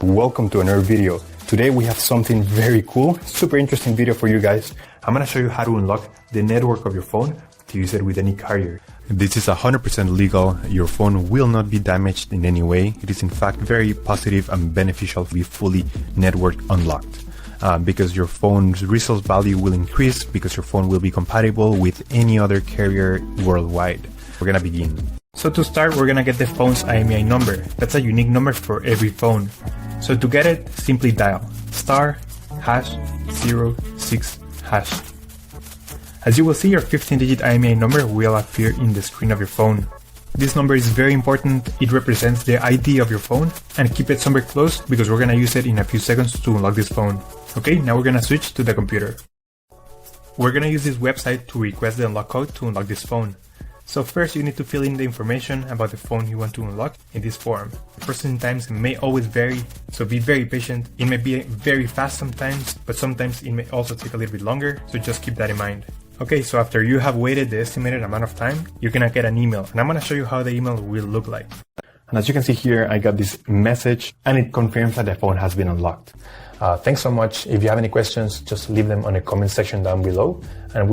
Welcome to another video. Today we have something very cool, super interesting video for you guys. I'm gonna show you how to unlock the network of your phone to use it with any carrier. This is 100% legal. Your phone will not be damaged in any way. It is in fact very positive and beneficial to be fully network unlocked. Because your phone's resale value will increase because your phone will be compatible with any other carrier worldwide. We're gonna begin. So to start, we're gonna get the phone's IMEI number. That's a unique number for every phone. So to get it, simply dial *#06#. As you will see, your 15-digit IMEI number will appear in the screen of your phone. This number is very important. It represents the ID of your phone, and keep it somewhere close because we're gonna use it in a few seconds to unlock this phone. Okay, now we're gonna switch to the computer. We're gonna use this website to request the unlock code to unlock this phone. So first you need to fill in the information about the phone you want to unlock in this form. Processing times may always vary, so be very patient. It may be very fast sometimes, but sometimes it may also take a little bit longer, so just keep that in mind. Okay, so after you have waited the estimated amount of time, you're gonna get an email, and I'm gonna show you how the email will look like. And as you can see here, I got this message, and it confirms that the phone has been unlocked. Thanks so much. If you have any questions, just leave them on the comment section down below, and